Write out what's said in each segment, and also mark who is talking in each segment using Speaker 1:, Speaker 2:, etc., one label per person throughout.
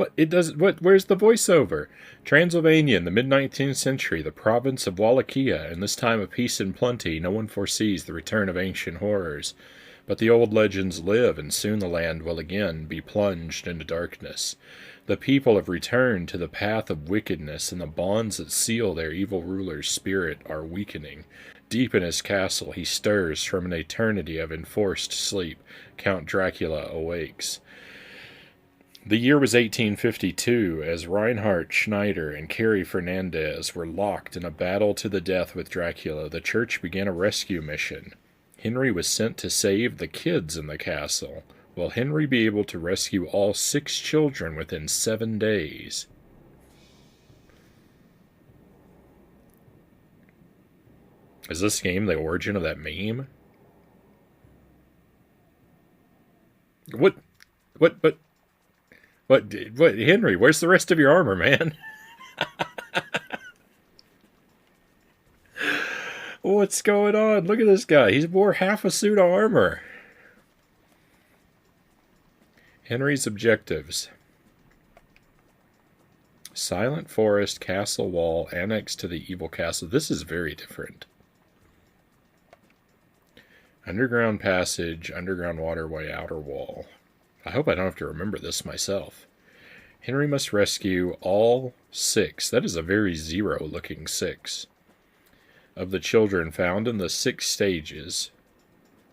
Speaker 1: What? It does. What? Where's the voiceover? Transylvania in the mid-19th century, the province of Wallachia. In this time of peace and plenty, no one foresees the return of ancient horrors. But the old legends live, and soon the land will again be plunged into darkness. The people have returned to the path of wickedness, and the bonds that seal their evil ruler's spirit are weakening. Deep in his castle, he stirs from an eternity of enforced sleep. Count Dracula awakes. The year was 1852, as Reinhard Schneider and Carrie Fernandez were locked in a battle to the death with Dracula. The church began a rescue mission. Henry was sent to save the kids in the castle. Will Henry be able to rescue all 6 children within 7 days? Is this game the origin of that meme? What? What, Henry, where's the rest of your armor, man? What's going on? Look at this guy. He's wore half a suit of armor. Henry's objectives. Silent forest, castle wall, annexed to the evil castle. This is very different. Underground passage, underground waterway, outer wall. I hope I don't have to remember this myself. Henry must rescue all 6. That is a very zero-looking 6. Of the children found in the 6 stages.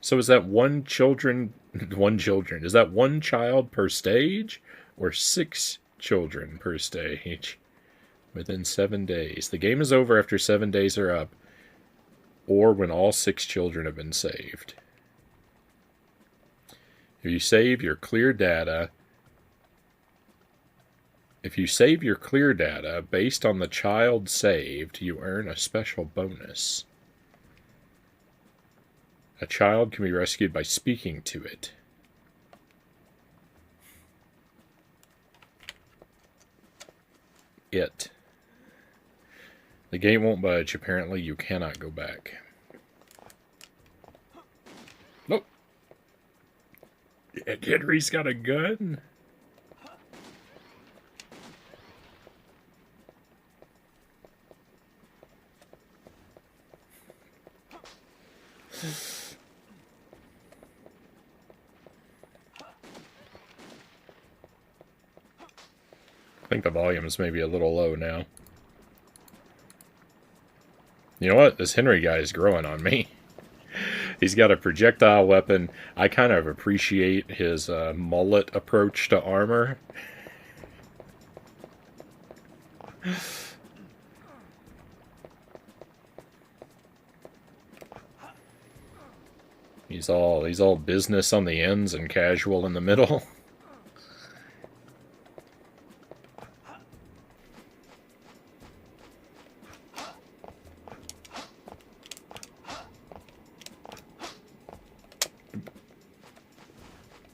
Speaker 1: So is that one children? Is that one child per stage? Or 6 children per stage? Within 7 days. The game is over after 7 days are up. Or when all 6 children have been saved. If you save your clear data based on the child saved, you earn a special bonus. A child can be rescued by speaking to it. The gate won't budge. Apparently, you cannot go back. Nope. Henry's got a gun? I think the volume is maybe a little low now. You know what? This Henry guy is growing on me. He's got a projectile weapon. I kind of appreciate his mullet approach to armor. He's all business on the ends and casual in the middle.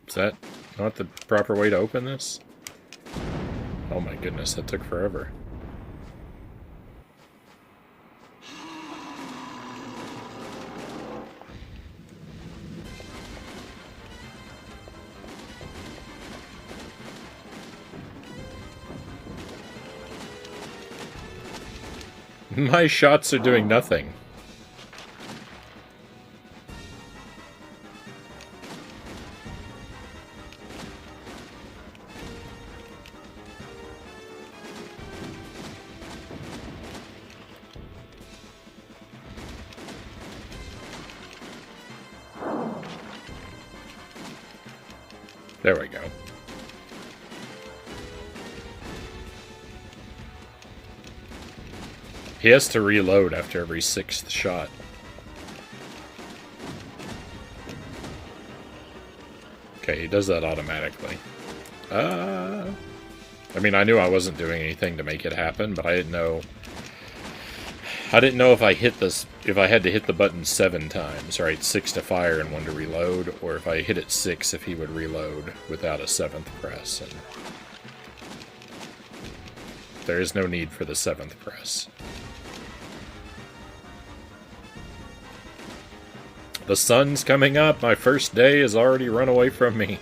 Speaker 1: Is that not the proper way to open this? Oh my goodness, that took forever. My shots are doing nothing. There we go. He has to reload after every 6th shot. Okay, he does that automatically. I mean, I knew I wasn't doing anything to make it happen, but I didn't know if I hit this, if I had to hit the button 7 times, right? 6 to fire and 1 to reload, or if I hit it 6, if he would reload without a 7th press. And there is no need for the 7th press. The sun's coming up. My first day has already run away from me.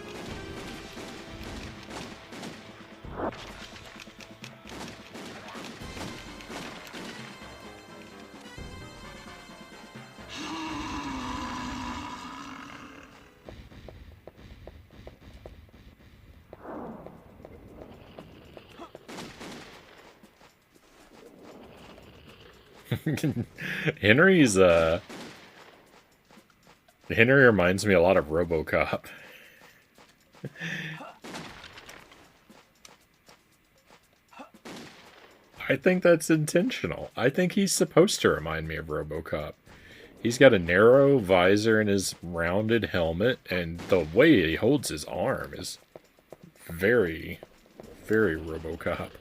Speaker 1: Henry's, Henry reminds me a lot of RoboCop. I think that's intentional. I think he's supposed to remind me of RoboCop. He's got a narrow visor in his rounded helmet, and the way he holds his arm is very, very RoboCop.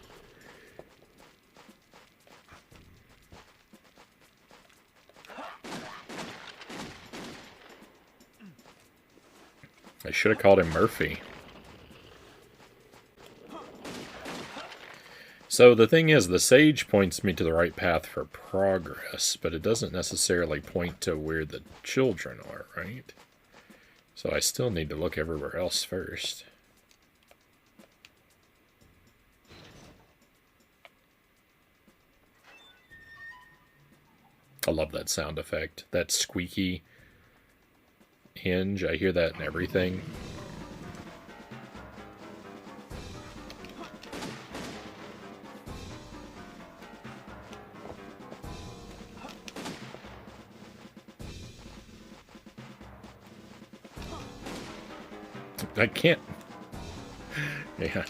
Speaker 1: I should have called him Murphy. So the thing is, the sage points me to the right path for progress, but it doesn't necessarily point to where the children are, right? So I still need to look everywhere else first. I love that sound effect. That squeaky hinge. I hear that in everything. I can't. Yeah.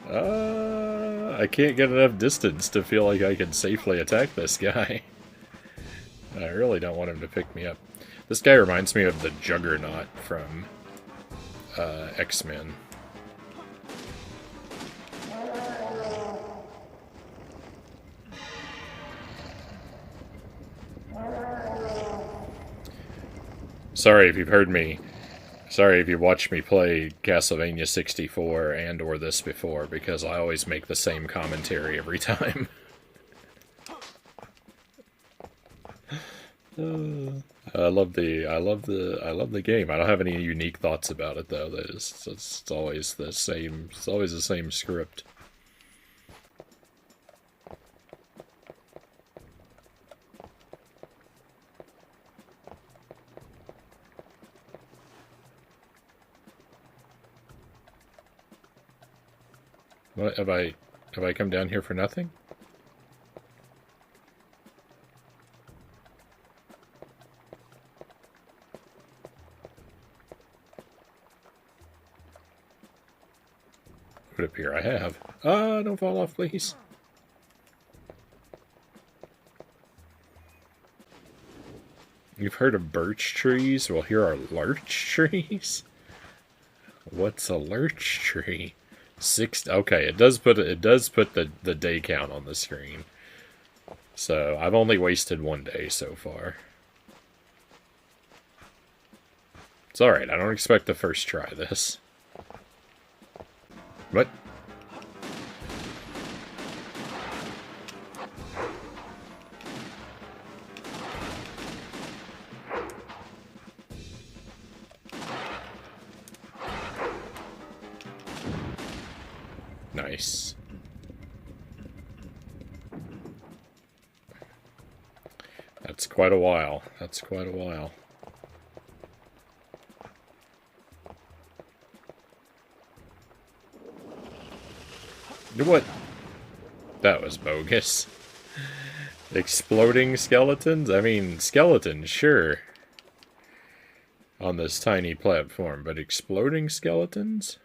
Speaker 1: I can't get enough distance to feel like I can safely attack this guy. I really don't want him to pick me up. This guy reminds me of the Juggernaut from X-Men. Sorry if you've heard me. Sorry if you watched me play Castlevania 64 and or this before, because I always make the same commentary every time. I love the game. I don't have any unique thoughts about it though. It's always the same. It's always the same script. What have I come down here for nothing? Would appear I have. Don't fall off, please. You've heard of birch trees? Well, here are larch trees. What's a lurch tree? 6. Okay, it does put the day count on the screen. So I've only wasted 1 day so far. It's all right. I don't expect to first try this. What? Nice. That's quite a while. That's quite a while. What? That was bogus. Exploding skeletons? I mean, skeletons, sure. On this tiny platform, but exploding skeletons?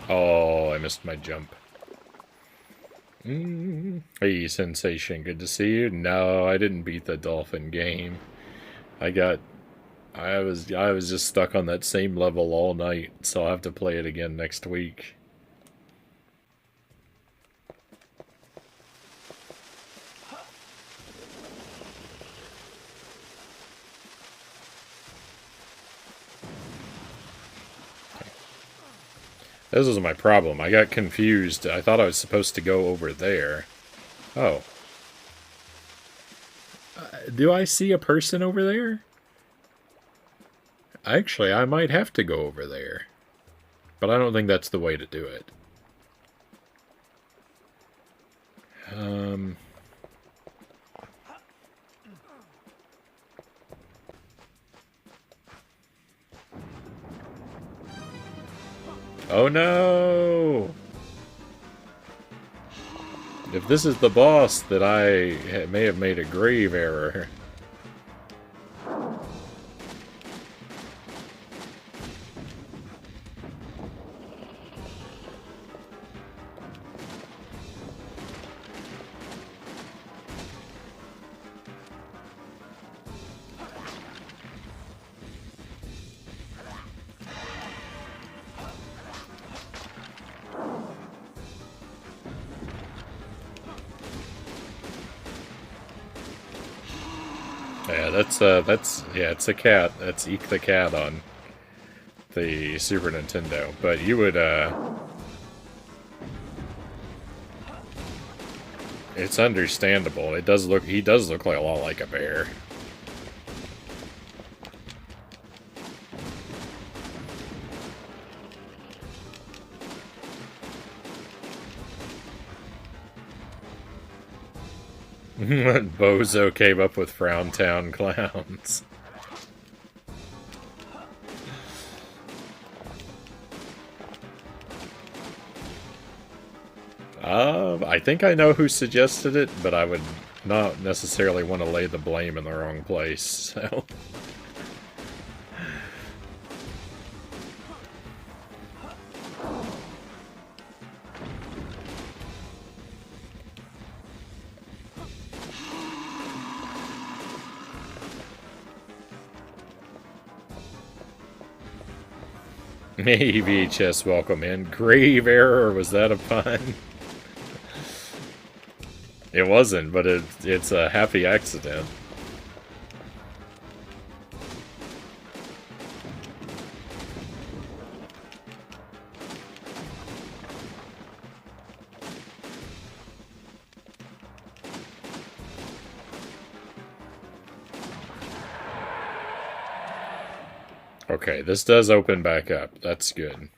Speaker 1: Oh, I missed my jump. Hey, Sensation, good to see you. No, I didn't beat the dolphin game. I was just stuck on that same level all night, so I'll have to play it again next week. This was my problem. I got confused. I thought I was supposed to go over there. Oh. Do I see a person over there? Actually, I might have to go over there. But I don't think that's the way to do it. Oh no! If this is the boss, that I may have made a grave error. Yeah, it's a cat. That's Eek the Cat on the Super Nintendo. But you would, it's understandable. He does look like a lot like a bear. Bozo came up with Frowntown Clowns. I think I know who suggested it, but I would not necessarily want to lay the blame in the wrong place, so... Hey, VHS, welcome in. Grave error, was that a pun? It wasn't, but it's a happy accident. Okay, this does open back up. That's good.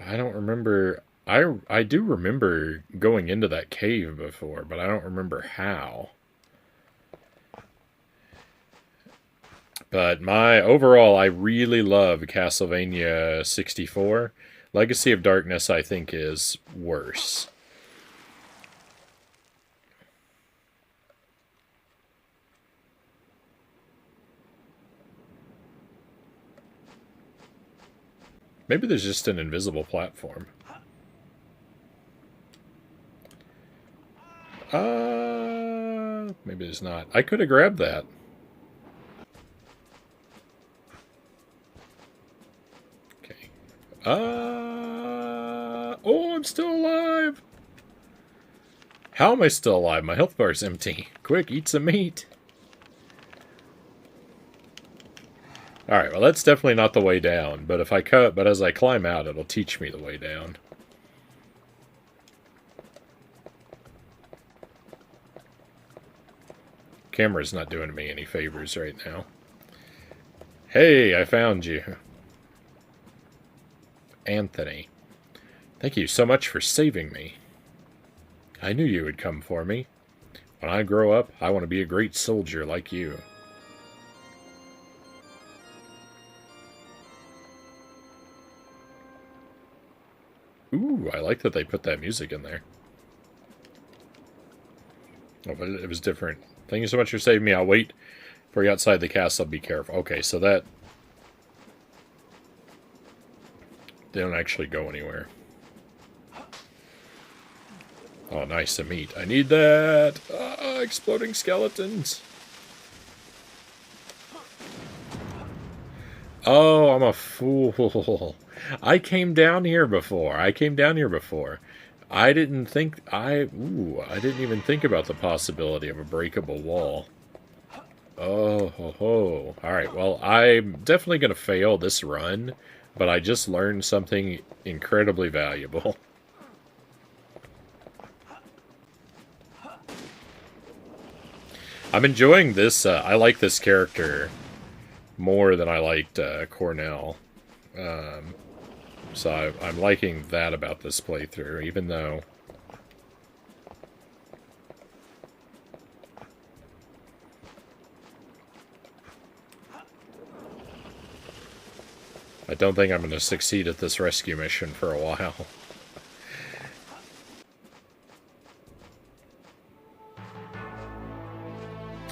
Speaker 1: I don't remember... I do remember going into that cave before, but I don't remember how. But overall, I really love Castlevania 64. Legacy of Darkness, I think, is worse. Maybe there's just an invisible platform. Maybe there's not. I could have grabbed that. Okay. Oh, I'm still alive! How am I still alive? My health bar's empty. Quick, eat some meat. Alright, well that's definitely not the way down, but as I climb out, it'll teach me the way down. Camera's not doing me any favors right now. Hey, I found you. Anthony. Thank you so much for saving me. I knew you would come for me. When I grow up, I want to be a great soldier like you. Ooh, I like that they put that music in there. Oh, but it was different. Thank you so much for saving me. I'll wait for you outside the castle. Be careful. Okay, so that... They don't actually go anywhere. Oh, nice to meet. I need that! Ah, exploding skeletons! Oh, I'm a fool. I came down here before. I didn't even think about the possibility of a breakable wall. Oh, ho, ho. Alright, well, I'm definitely going to fail this run, but I just learned something incredibly valuable. I'm enjoying this. I like this character more than I liked Cornell. So I'm liking that about this playthrough, even though... I don't think I'm going to succeed at this rescue mission for a while.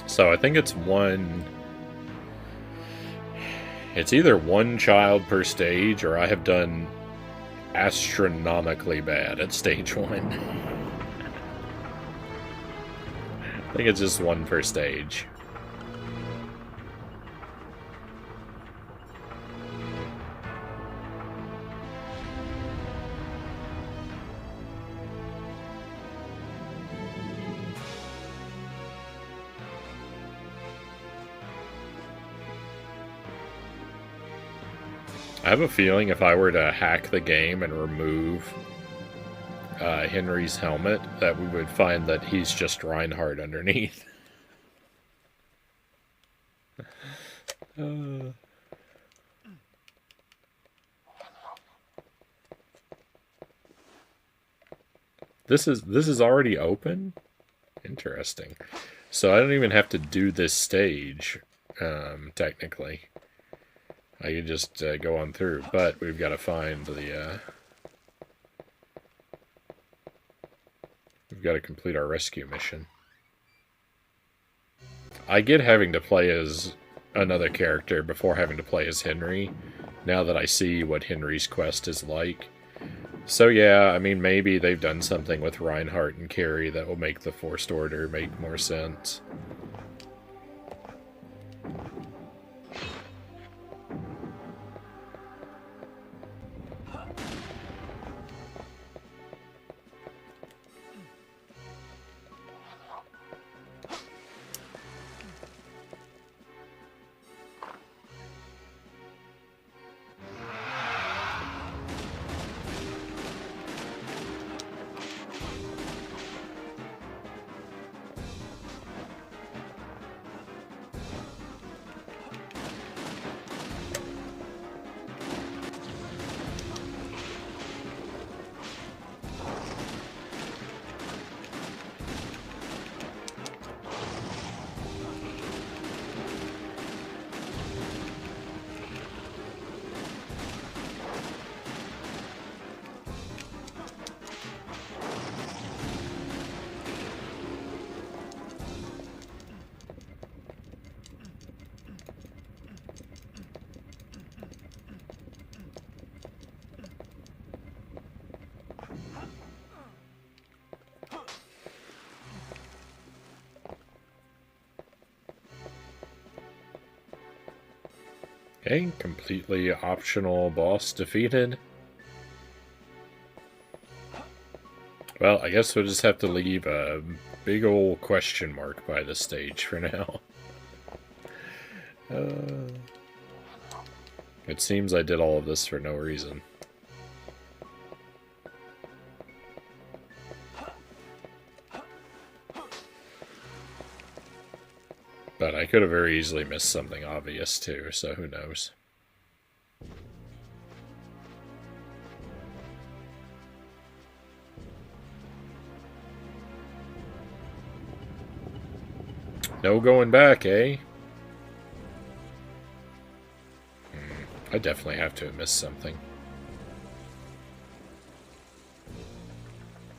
Speaker 1: So I think it's one... It's either one child per stage, or I have done astronomically bad at stage 1. I think it's just one per stage. I have a feeling if I were to hack the game and remove Henry's helmet, that we would find that he's just Reinhardt underneath. This is already open? Interesting. So I don't even have to do this stage, technically. I can just go on through, but we've got to find the... We've got to complete our rescue mission. I get having to play as another character before having to play as Henry, now that I see what Henry's quest is like. So yeah, I mean, maybe they've done something with Reinhardt and Carrie that will make the Forced Order make more sense. Okay, completely optional boss defeated. Well, I guess we'll just have to leave a big old question mark by this stage for now. It seems I did all of this for no reason. But I could have very easily missed something obvious too, so who knows. No going back, eh? I definitely have to have missed something.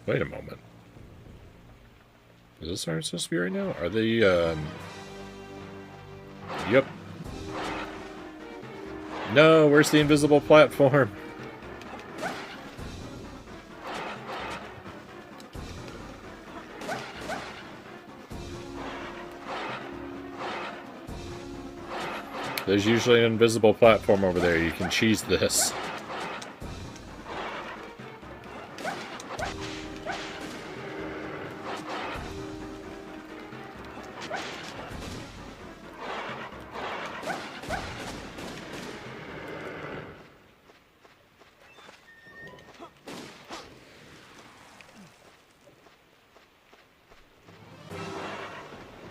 Speaker 1: Wait a moment. Is this where I'm supposed to be right now? Are they, Yep. No, where's the invisible platform? There's usually an invisible platform over there. You can cheese this.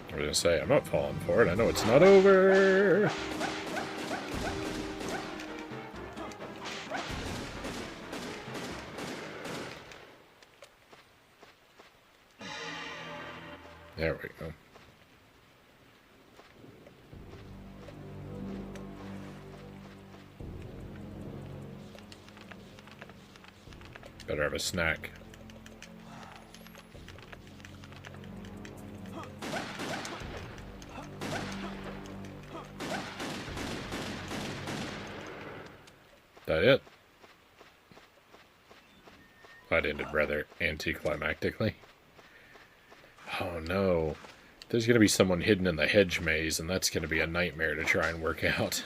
Speaker 1: I was gonna say, I'm not falling for it. I know it's not over. There we go. Better have a snack. That it? That ended rather anticlimactically. Oh no. There's going to be someone hidden in the hedge maze, and that's going to be a nightmare to try and work out.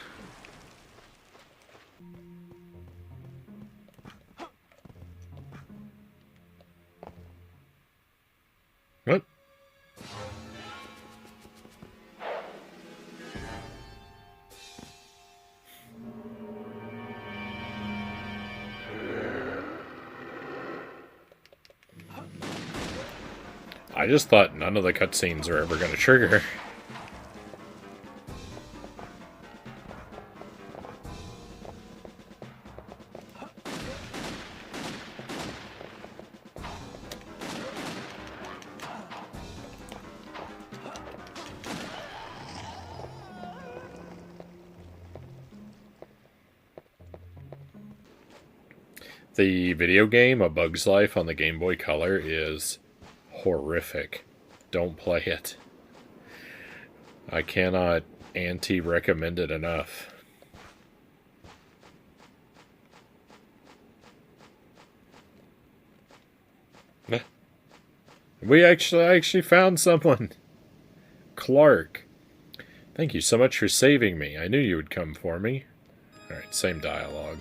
Speaker 1: What? I just thought none of the cutscenes were ever going to trigger. The video game, A Bug's Life on the Game Boy Color, is horrific. Don't play it. I cannot anti-recommend it enough. I actually found someone. Clark. Thank you so much for saving me. I knew you would come for me. Alright, same dialogue.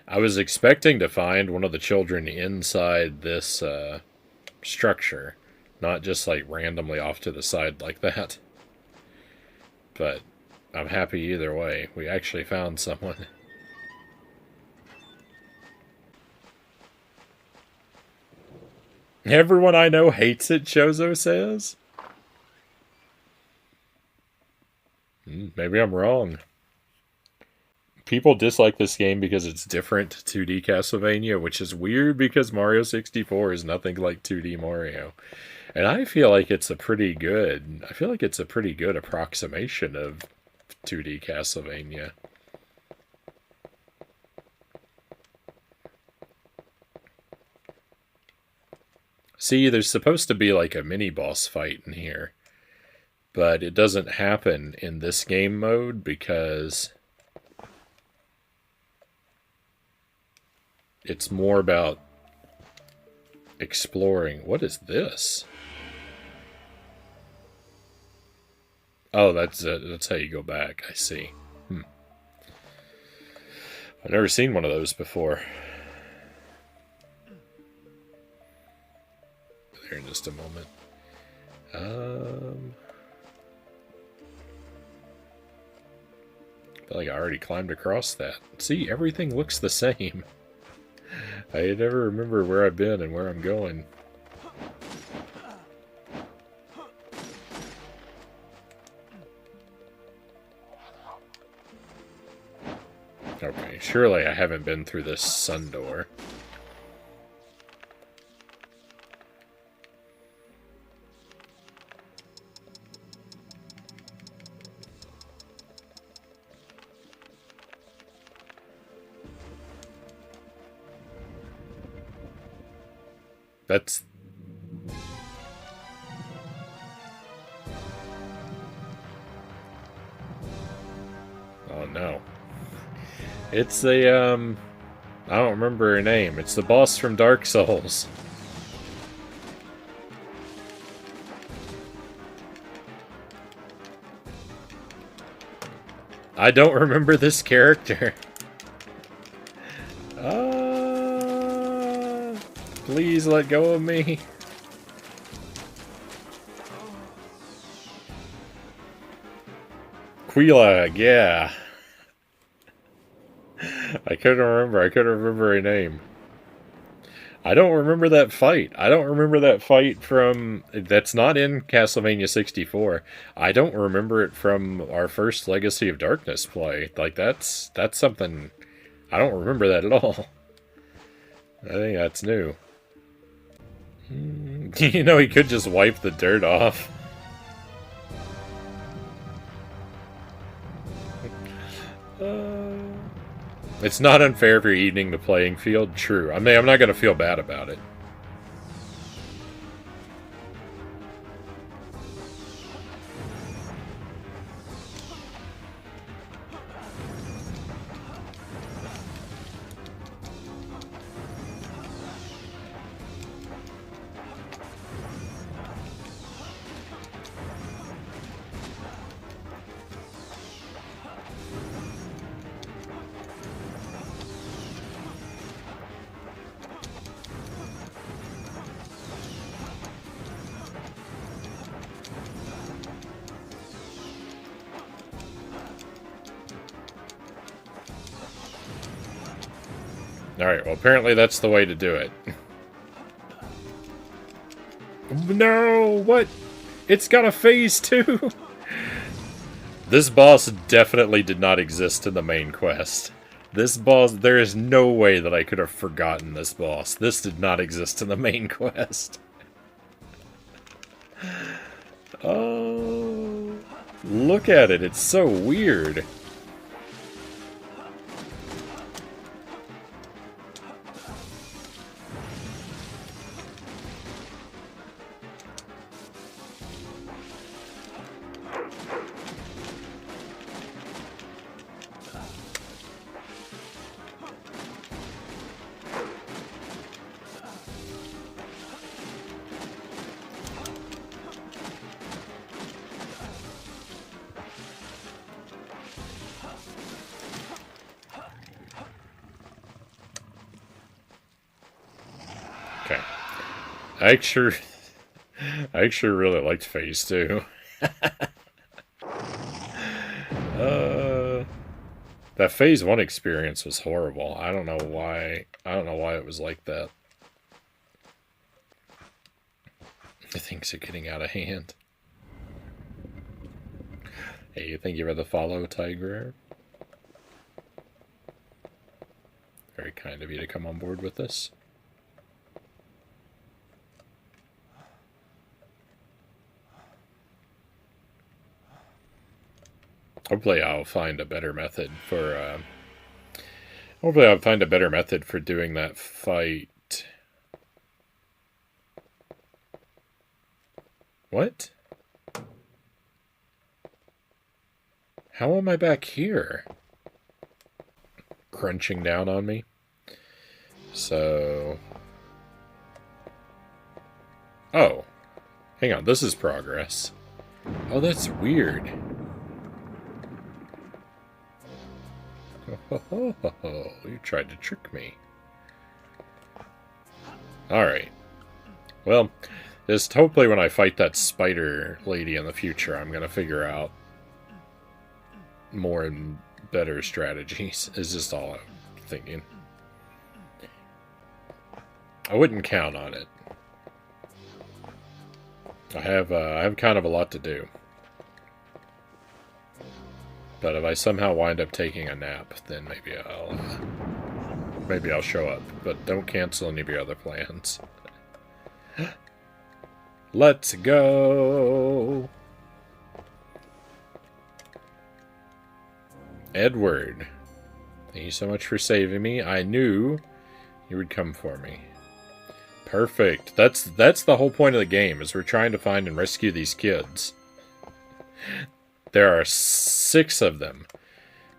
Speaker 1: I was expecting to find one of the children inside this structure, not just like randomly off to the side like that. But I'm happy either way. We actually found someone. Everyone I know hates it, Chozo says. Maybe I'm wrong. People dislike this game because it's different 2D Castlevania, which is weird because Mario 64 is nothing like 2D Mario. And I feel like it's a pretty good approximation of 2D Castlevania. See, there's supposed to be like a mini-boss fight in here. But it doesn't happen in this game mode because it's more about exploring. What is this? Oh, that's how you go back. I see. I've never seen one of those before. There in just a moment. I feel like I already climbed across that. See, everything looks the same. I never remember where I've been and where I'm going. Okay, surely I haven't been through this sun door. That's... Oh no. It's the, I don't remember her name. It's the boss from Dark Souls. I don't remember this character. Please let go of me. Quila, yeah. I couldn't remember her name. I don't remember that fight. I don't remember that fight from... That's not in Castlevania 64. I don't remember it from our first Legacy of Darkness play. Like, that's something... I don't remember that at all. I think that's new. You know, he could just wipe the dirt off. It's not unfair for evening the playing field. True. I mean, I'm not going to feel bad about it. Alright, well, apparently that's the way to do it. No! What? It's got a phase 2! This boss definitely did not exist in the main quest. This boss, there is no way that I could have forgotten this boss. This did not exist in the main quest. Oh, look at it. It's so weird. Okay. I actually really liked Phase 2. That Phase 1 experience was horrible. I don't know why it was like that. Things are getting out of hand. Hey, you think you read the follow, Tiger? Very kind of you to come on board with this. Hopefully I'll find a better method for, doing that fight. What? How am I back here? Crunching down on me. So... Oh. Hang on, this is progress. Oh, that's weird. Oh, you tried to trick me. Alright. Well, just hopefully when I fight that spider lady in the future, I'm going to figure out more and better strategies, is just all I'm thinking. I wouldn't count on it. I have kind of a lot to do. But if I somehow wind up taking a nap, then maybe I'll show up. But don't cancel any of your other plans. Let's go! Edward. Thank you so much for saving me. I knew you would come for me. Perfect. That's the whole point of the game, is we're trying to find and rescue these kids. There are 6 of them.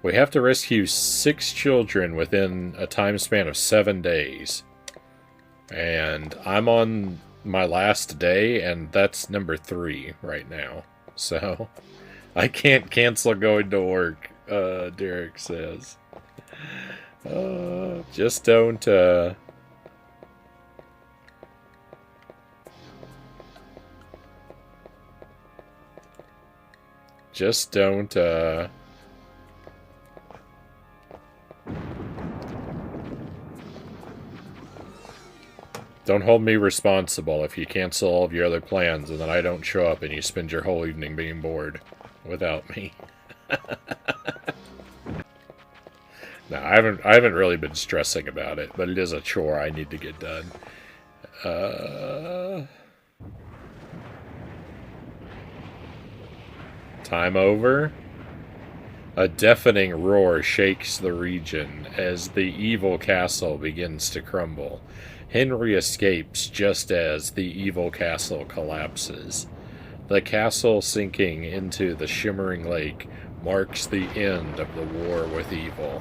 Speaker 1: We have to rescue 6 children within a time span of 7 days. And I'm on my last day, and that's number 3 right now. So, I can't cancel going to work, Derek says. Just don't, Just don't, Don't hold me responsible if you cancel all of your other plans and then I don't show up and you spend your whole evening being bored without me. No, I haven't really been stressing about it, but it is a chore I need to get done. Time over. A deafening roar shakes the region as the evil castle begins to crumble. Henry escapes just as the evil castle collapses. The castle sinking into the shimmering lake marks the end of the war with evil.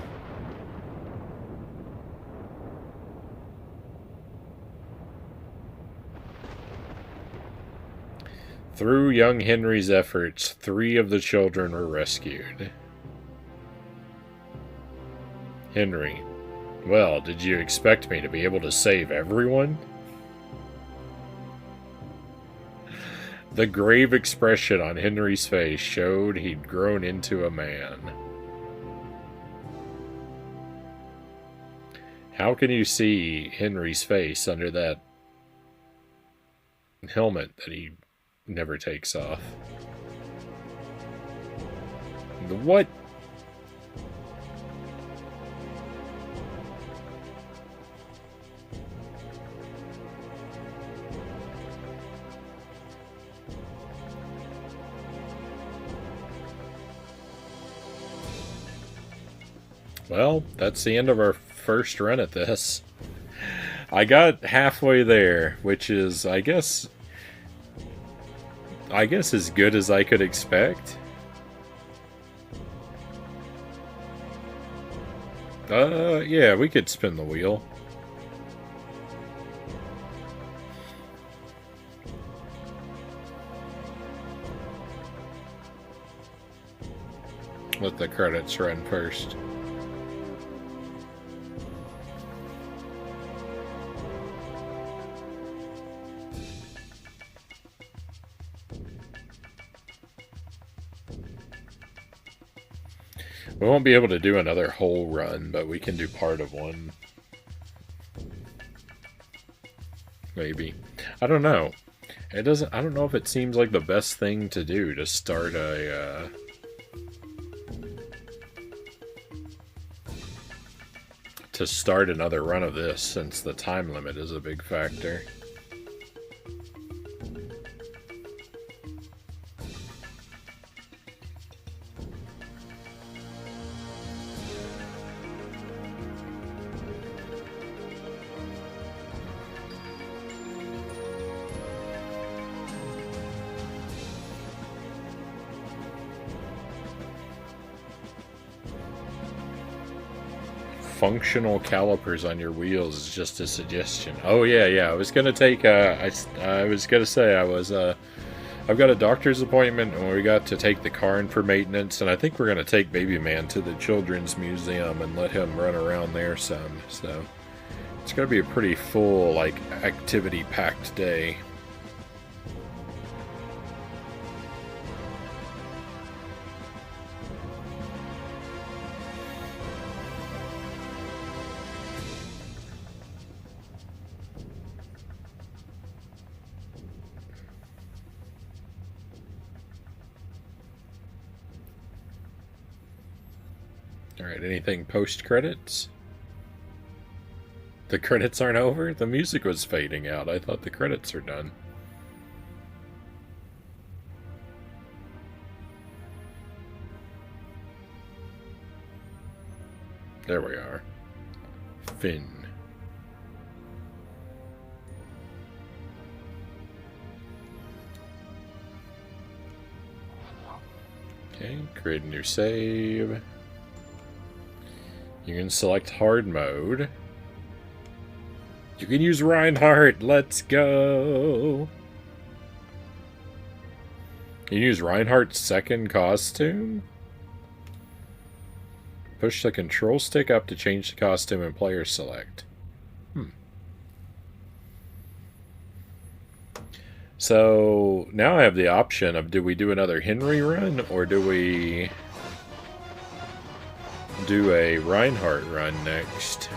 Speaker 1: Through young Henry's efforts, 3 of the children were rescued. Henry, well, did you expect me to be able to save everyone? The grave expression on Henry's face showed he'd grown into a man. How can you see Henry's face under that helmet that he never takes off? What? Well, that's the end of our first run at this. I got halfway there, which is, I guess as good as I could expect. Yeah, we could spin the wheel. Let the credits run first. We won't be able to do another whole run, but we can do part of one. Maybe. I don't know. I don't know if it seems like the best thing to do to start a, to start another run of this, since the time limit is a big factor. Functional calipers on your wheels is just a suggestion. Oh yeah, I was gonna take. I was gonna say I've got a doctor's appointment, and we got to take the car in for maintenance, and I think we're gonna take Baby Man to the Children's Museum and let him run around there some. So it's gonna be a pretty full, like, activity-packed day. Alright, anything post-credits? The credits aren't over? The music was fading out. I thought the credits are done. There we are. Finn. Okay, create a new save. You can select hard mode. You can use Reinhardt. Let's go. You can use Reinhardt's second costume. Push the control stick up to change the costume and player select. So now I have the option of, do we do another Henry run, or do we do a Reinhardt run next?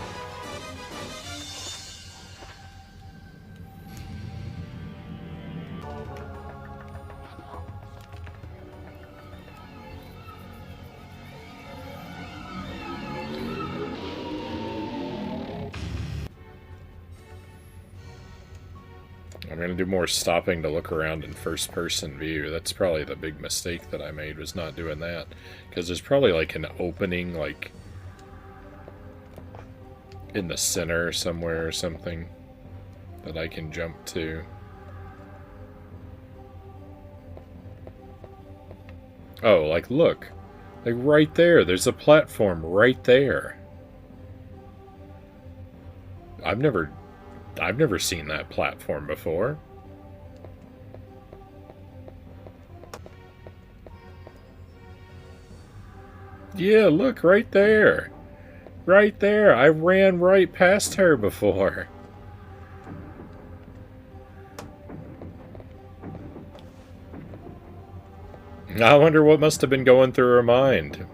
Speaker 1: I don't gonna do more stopping to look around in first-person view. That's probably the big mistake that I made, was not doing that. Because there's probably, like, an opening, like, in the center somewhere or something that I can jump to. Oh, like, look. Like, right there. There's a platform right there. I've never seen that platform before. Yeah, look, right there. Right there. I ran right past her before. I wonder what must have been going through her mind.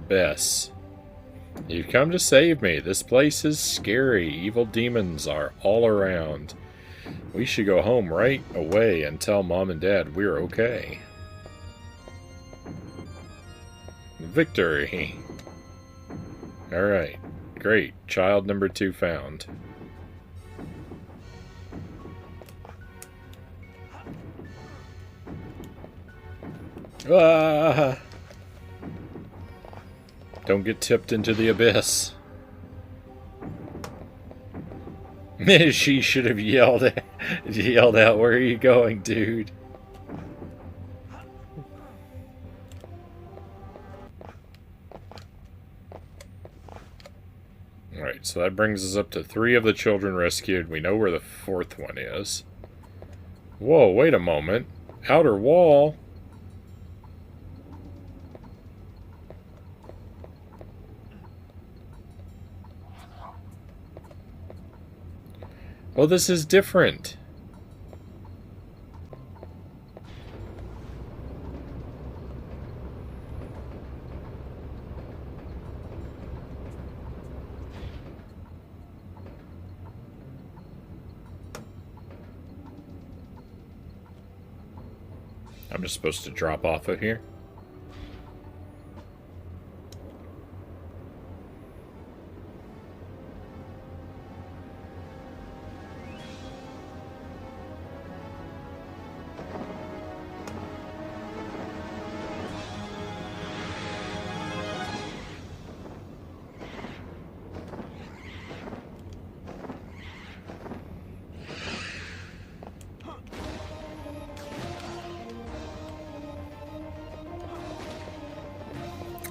Speaker 1: Bess, you've come to save me. This place is scary. Evil demons are all around. We should go home right away and tell Mom and Dad we're okay. Victory. Alright. Great. Child number 2 found. Ah! Don't get tipped into the abyss. She should have yelled out, "Where are you going, dude?" Alright, so that brings us up to 3 of the children rescued. We know where the 4th one is. Whoa, wait a moment. Outer wall? Oh, this is different. I'm just supposed to drop off of here?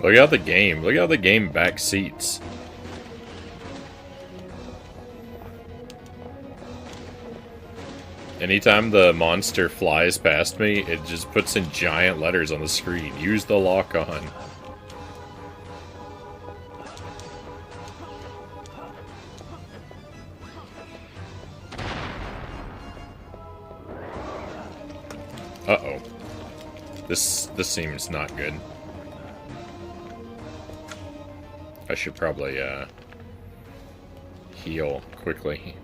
Speaker 1: Look at the game. Look how the game back seats. Anytime the monster flies past me, it just puts in giant letters on the screen. Use the lock on. Uh-oh. This seems not good. I should probably, heal quickly.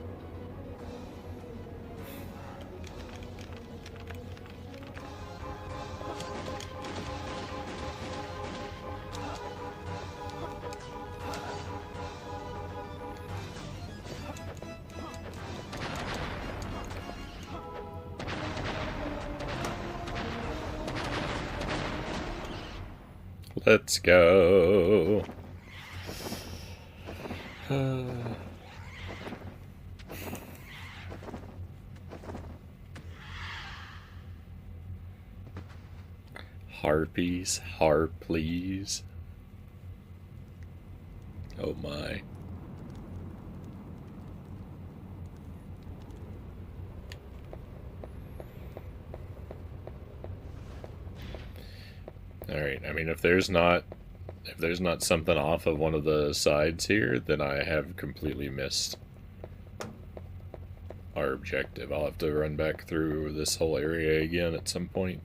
Speaker 1: Let's go. Harpies, harp, please. Oh my. Alright, I mean, if there's not something off of one of the sides here, then I have completely missed our objective. I'll have to run back through this whole area again at some point.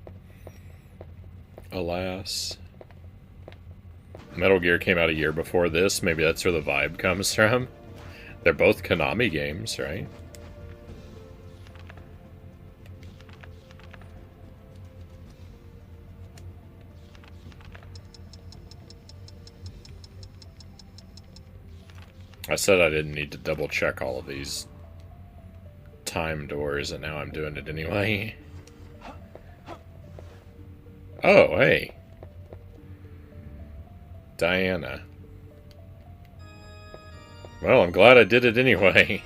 Speaker 1: Alas. Metal Gear came out a year before this. Maybe that's where the vibe comes from. They're both Konami games, right? I said I didn't need to double check all of these time doors, and now I'm doing it anyway. Oh, hey. Diana. Well, I'm glad I did it anyway.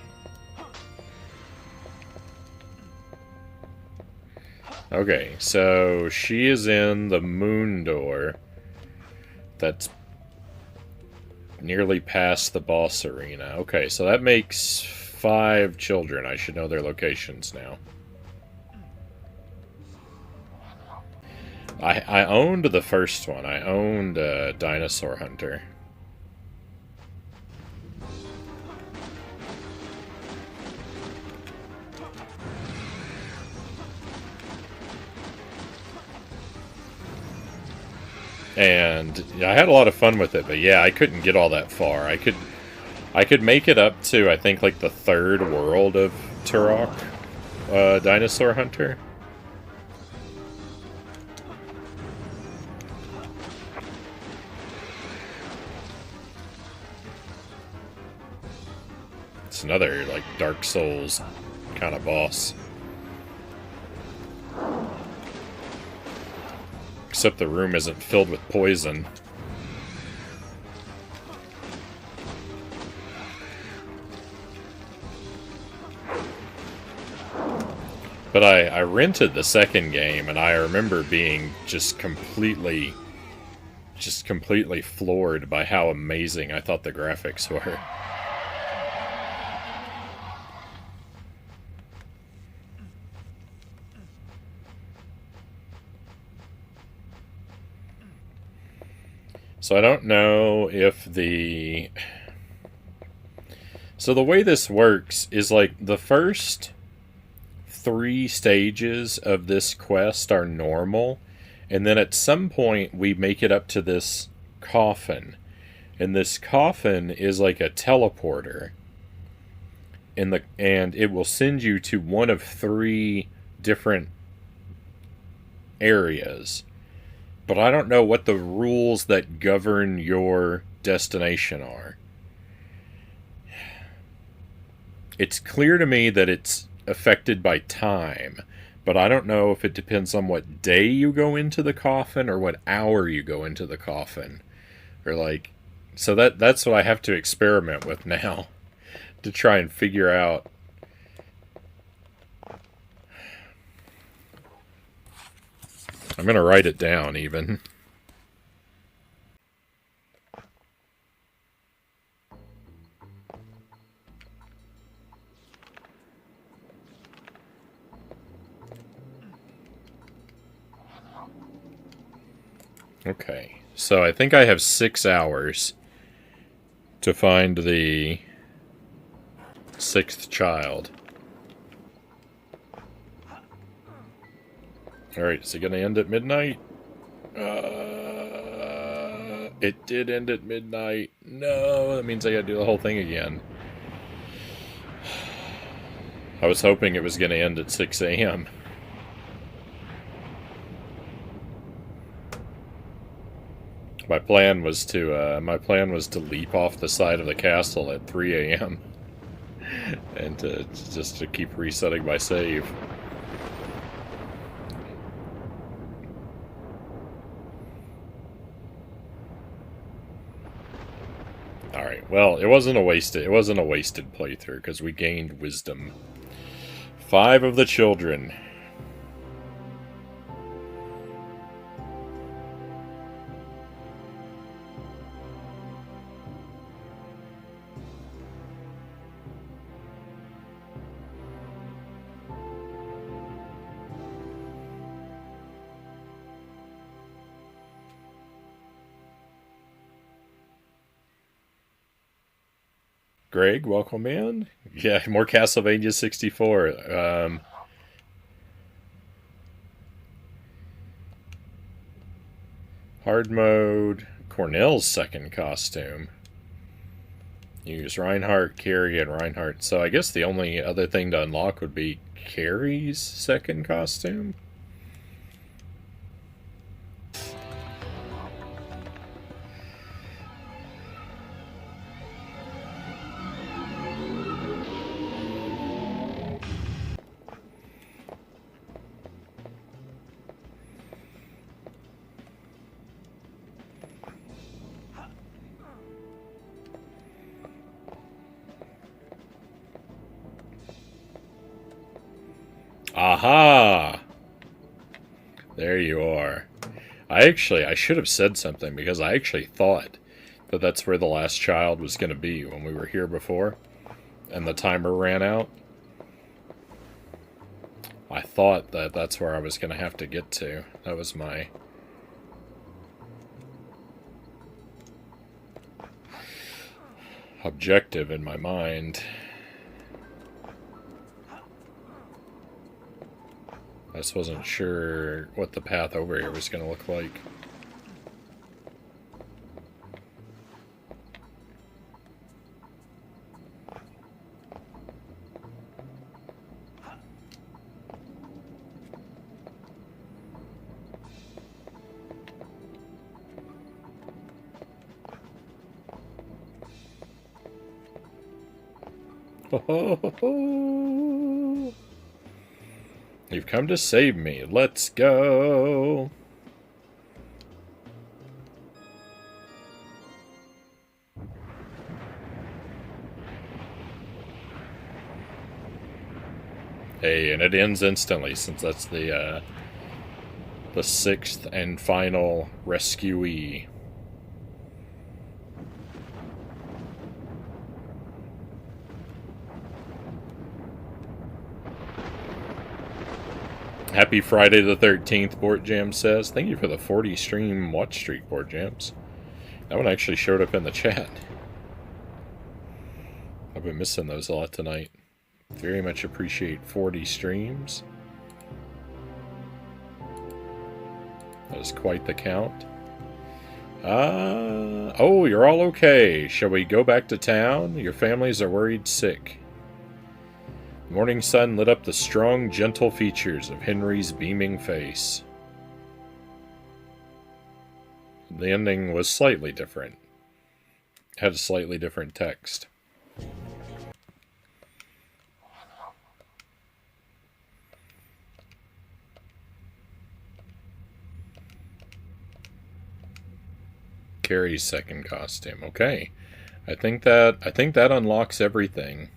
Speaker 1: Okay, so she is in the moon door. That's nearly past the boss arena. Okay, so that makes 5 children. I should know their locations now. I owned the first one. I owned Dinosaur Hunter. And I had a lot of fun with it, but yeah, I couldn't get all that far. I could make it up to, I think, like the 3rd world of Turok, Dinosaur Hunter. It's another, like, Dark Souls kind of boss. Except the room isn't filled with poison. But I rented the second game, and I remember being just completely floored by how amazing I thought the graphics were. So I don't know if the... So the way this works is like the first 3 stages of this quest are normal, and then at some point we make it up to this coffin. And this coffin is like a teleporter. And it will send you to one of 3 different areas. But I don't know what the rules that govern your destination are. It's clear to me that it's affected by time, but I don't know if it depends on what day you go into the coffin or what hour you go into the coffin. Or like, so that's what I have to experiment with now to try and figure out. I'm going to write it down, even. Okay, so I think I have 6 hours to find the 6th child. Alright, is it going to end at midnight? It did end at midnight. No, that means I gotta do the whole thing again. I was hoping it was going to end at 6 a.m. My plan was to leap off the side of the castle at 3 a.m. and just to keep resetting my save. Alright, well, it wasn't a wasted playthrough, because we gained wisdom. 5 of the children. Greg, welcome in. Yeah, more Castlevania 64. Hard mode. Cornell's second costume. Use Reinhardt, Carrie, and Reinhardt. So I guess the only other thing to unlock would be Carrie's second costume. Aha! There you are. I should have said something, because I actually thought that that's where the last child was going to be when we were here before, and the timer ran out. I thought that that's where I was going to have to get to. That was my objective in my mind. I just wasn't sure what the path over here was going to look like. Oh, you've come to save me. Let's go. Hey, and it ends instantly, since that's the sixth and final rescuee. Happy Friday the 13th, Board Jam says. Thank you for the 40 stream watch streak, Board Jams. That one actually showed up in the chat. I've been missing those a lot tonight. Very much appreciate 40 streams. That is quite the count. Oh, you're all okay. Shall we go back to town? Your families are worried sick. The morning sun lit up the strong, gentle features of Henry's beaming face. The ending was slightly different. Had a slightly different text. Carrie's second costume. Okay. I think that unlocks everything.